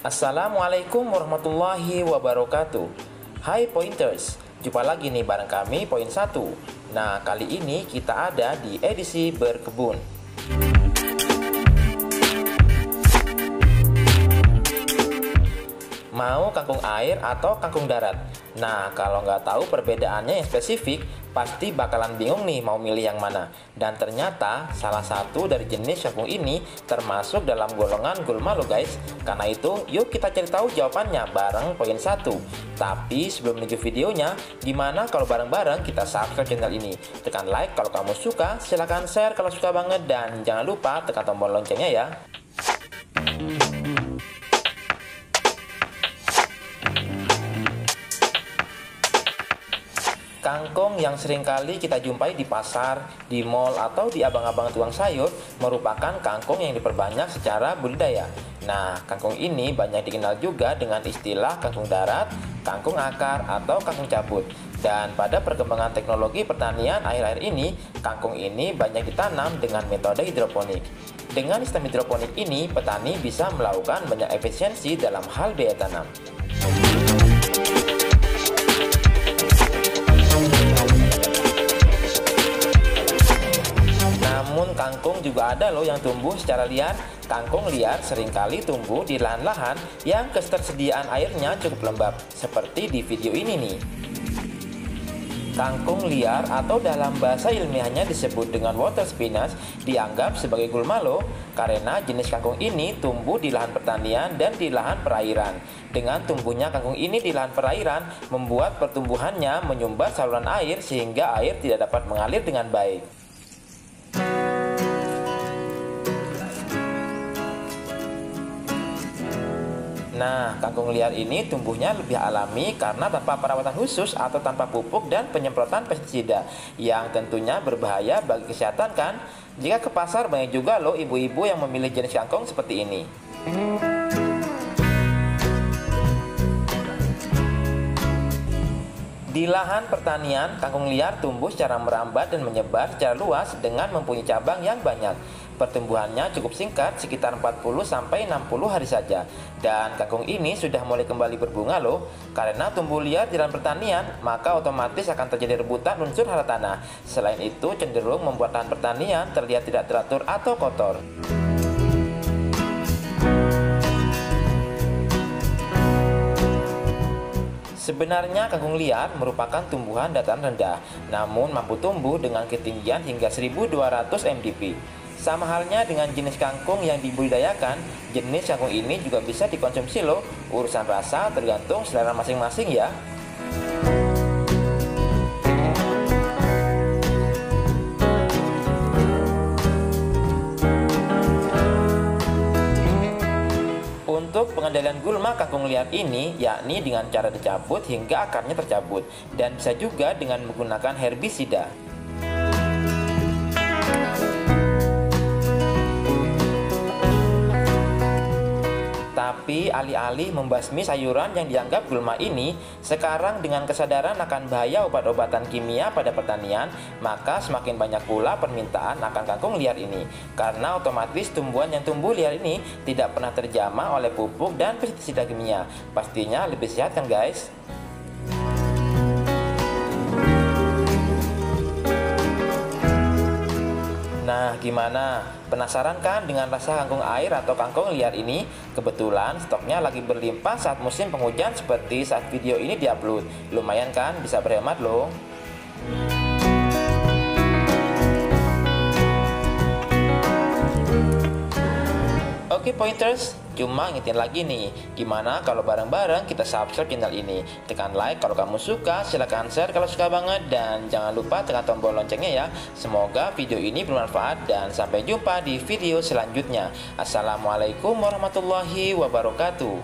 Assalamualaikum warahmatullahi wabarakatuh. Hai Pointers, jumpa lagi nih bareng kami Poin 1. Nah, kali ini kita ada di edisi berkebun. Mau kangkung air atau kangkung darat? Nah, kalau nggak tahu perbedaannya yang spesifik, pasti bakalan bingung nih mau milih yang mana. Dan ternyata salah satu dari jenis kangkung ini termasuk dalam golongan gulma loh guys. Karena itu, yuk kita cari tahu jawabannya bareng Poin 1. Tapi sebelum menuju videonya, gimana kalau bareng-bareng kita subscribe channel ini? Tekan like kalau kamu suka, silahkan share kalau suka banget, dan jangan lupa tekan tombol loncengnya ya. Kangkung yang seringkali kita jumpai di pasar, di mall, atau di abang-abang tukang sayur merupakan kangkung yang diperbanyak secara budidaya. Nah, kangkung ini banyak dikenal juga dengan istilah kangkung darat, kangkung akar, atau kangkung cabut. Dan pada perkembangan teknologi pertanian akhir-akhir ini, kangkung ini banyak ditanam dengan metode hidroponik. Dengan sistem hidroponik ini, petani bisa melakukan banyak efisiensi dalam hal biaya tanam. Namun kangkung juga ada loh yang tumbuh secara liar. Kangkung liar seringkali tumbuh di lahan-lahan yang ketersediaan airnya cukup lembab, seperti di video ini nih. Kangkung liar atau dalam bahasa ilmiahnya disebut dengan water spinach dianggap sebagai gulma loh, karena jenis kangkung ini tumbuh di lahan pertanian dan di lahan perairan. Dengan tumbuhnya kangkung ini di lahan perairan membuat pertumbuhannya menyumbat saluran air sehingga air tidak dapat mengalir dengan baik. Nah, kangkung liar ini tumbuhnya lebih alami karena tanpa perawatan khusus atau tanpa pupuk dan penyemprotan pestisida yang tentunya berbahaya bagi kesehatan kan? Jika ke pasar banyak juga loh ibu-ibu yang memilih jenis kangkung seperti ini. Di lahan pertanian, kangkung liar tumbuh secara merambat dan menyebar secara luas dengan mempunyai cabang yang banyak. Pertumbuhannya cukup singkat, sekitar 40-60 hari saja. Dan kangkung ini sudah mulai kembali berbunga loh. Karena tumbuh liar di lahan pertanian, maka otomatis akan terjadi rebutan unsur hara tanah. Selain itu, cenderung membuat lahan pertanian terlihat tidak teratur atau kotor. Sebenarnya kangkung liar merupakan tumbuhan dataran rendah, namun mampu tumbuh dengan ketinggian hingga 1200 mdp. Sama halnya dengan jenis kangkung yang dibudidayakan, jenis kangkung ini juga bisa dikonsumsi loh. Urusan rasa tergantung selera masing-masing ya. Untuk pengendalian gulma kangkung liar ini yakni dengan cara dicabut hingga akarnya tercabut, dan bisa juga dengan menggunakan herbisida. Tapi alih-alih membasmi sayuran yang dianggap gulma ini, sekarang dengan kesadaran akan bahaya obat-obatan kimia pada pertanian, maka semakin banyak pula permintaan akan kangkung liar ini. Karena otomatis tumbuhan yang tumbuh liar ini tidak pernah terjamah oleh pupuk dan pestisida kimia. Pastinya lebih sehat kan guys? Nah, gimana? Penasaran kan dengan rasa kangkung air atau kangkung liar ini? Kebetulan stoknya lagi berlimpah saat musim penghujan seperti saat video ini diupload. Lumayan kan? Bisa berhemat loh. Oke Pointers, cuma ngingetin lagi nih, gimana kalau bareng-bareng kita subscribe channel ini? Tekan like kalau kamu suka, silahkan share kalau suka banget, dan jangan lupa tekan tombol loncengnya ya. Semoga video ini bermanfaat, dan sampai jumpa di video selanjutnya. Assalamualaikum warahmatullahi wabarakatuh.